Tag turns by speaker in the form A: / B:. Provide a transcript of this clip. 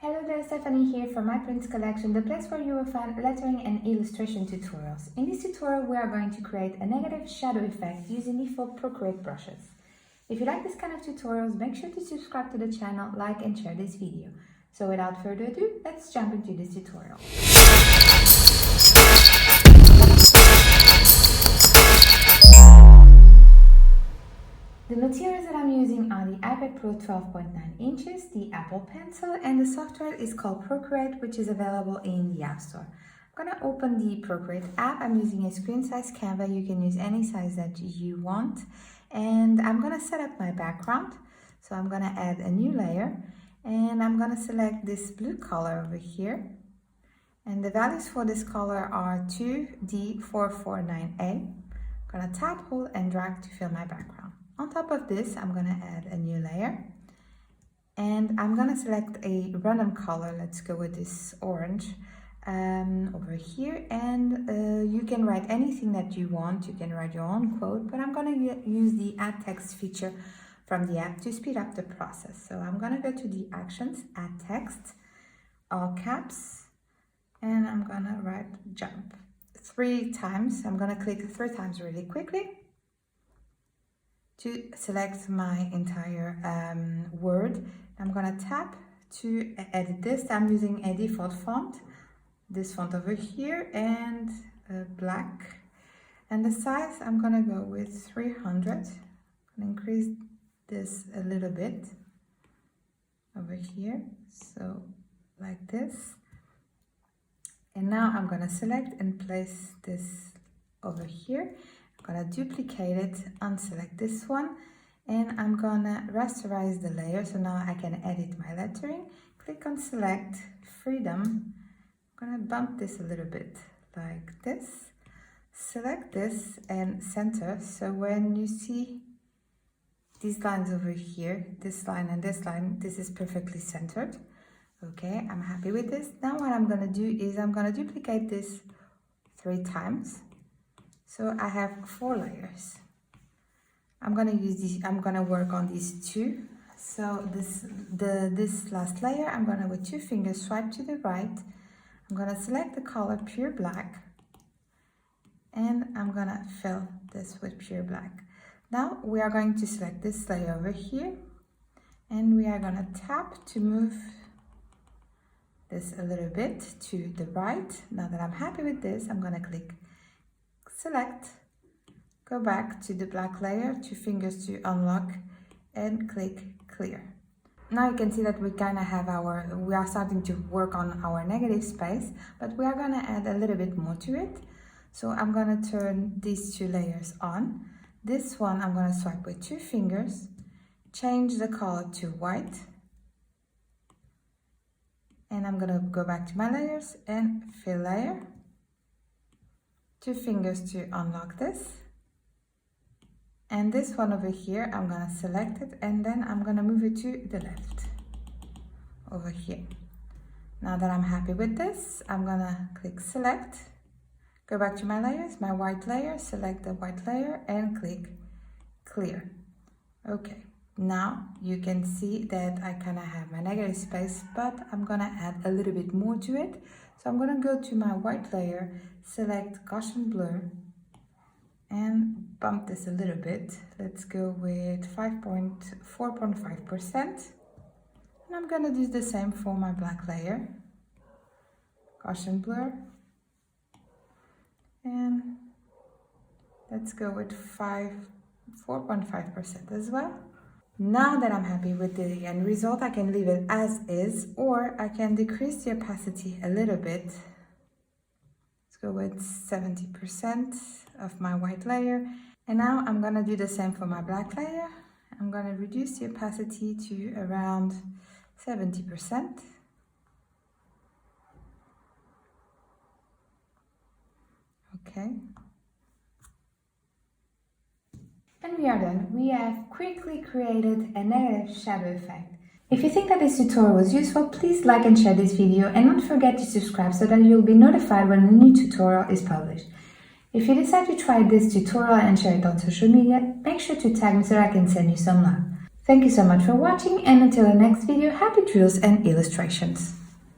A: Hello there, Stephanie here from My Prints Collection, the place where you will find lettering and illustration tutorials. In this tutorial, we are going to create a negative shadow effect using the full Procreate brushes. If you like this kind of tutorials, make sure to subscribe to the channel, like and share this video. So without further ado, let's jump into this tutorial. The materials that I'm using are the iPad Pro 12.9 inches, the Apple Pencil, and the software is called Procreate, which is available in the App Store. I'm going to open the Procreate app. I'm using a screen size Canva. You can use any size that you want. And I'm going to set up my background. So I'm going to add a new layer and I'm going to select this blue color over here. And the values for this color are 2D449A. I'm going to tap, hold, and drag to fill my background. On top of this, I'm going to add a new layer and I'm going to select a random color. Let's go with this orange over here, and you can write anything that you want. You can write your own quote, but I'm going to use the add text feature from the app to speed up the process. So I'm going to go to the actions, add text, all caps, and I'm going to write jump 3 times. I'm going to click 3 times really quickly to select my entire word. I'm going to tap to edit this. I'm using a default font, this font over here, and black. And the size, I'm going to go with 300. I'm going to increase this a little bit over here, so like this. And now I'm going to select and place this over here. I'm going to duplicate it, unselect this one, and I'm going to rasterize the layer. So now I can edit my lettering. Click on select, freedom. I'm going to bump this a little bit like this. Select this and center. So when you see these lines over here, this line and this line, this is perfectly centered. Okay, I'm happy with this. Now what I'm going to do is I'm going to duplicate this 3 times. So I have 4 layers. I'm gonna use these. I'm gonna work on these 2. So this last layer, I'm gonna with 2 fingers swipe to the right. I'm gonna select the color pure black, and I'm gonna fill this with pure black. Now we are going to select this layer over here, and we are gonna tap to move this a little bit to the right. Now that I'm happy with this, I'm gonna click select, go back to the black layer, 2 fingers to unlock, and click clear. Now you can see that we kind of have we are starting to work on our negative space, but we are going to add a little bit more to it. So I'm going to turn these 2 layers on. This one I'm going to swipe with 2 fingers, change the color to white, and I'm going to go back to my layers and fill layer. 2 fingers to unlock this, and this one over here I'm gonna select it, and then I'm gonna move it to the left over here. Now that I'm happy with this, I'm gonna click select, go back to my layers, my white layer, select the white layer and click clear. Okay, now you can see that I kind of have my negative space, but I'm gonna add a little bit more to it. So I'm gonna go to my white layer, select Gaussian blur, and bump this a little bit. Let's go with 4.5%. And I'm gonna do the same for my black layer. Gaussian blur. And let's go with 4.5% as well. Now that I'm happy with the end result, I can leave it as is, or I can decrease the opacity a little bit. Let's go with 70% of my white layer. And now I'm going to do the same for my black layer. I'm going to reduce the opacity to around 70%. Okay. And we are done. We have quickly created a negative shadow effect. If you think that this tutorial was useful, please like and share this video, and don't forget to subscribe so that you'll be notified when a new tutorial is published. If you decide to try this tutorial and share it on social media, make sure to tag me so I can send you some love. Thank you so much for watching, and until the next video, happy drills and illustrations.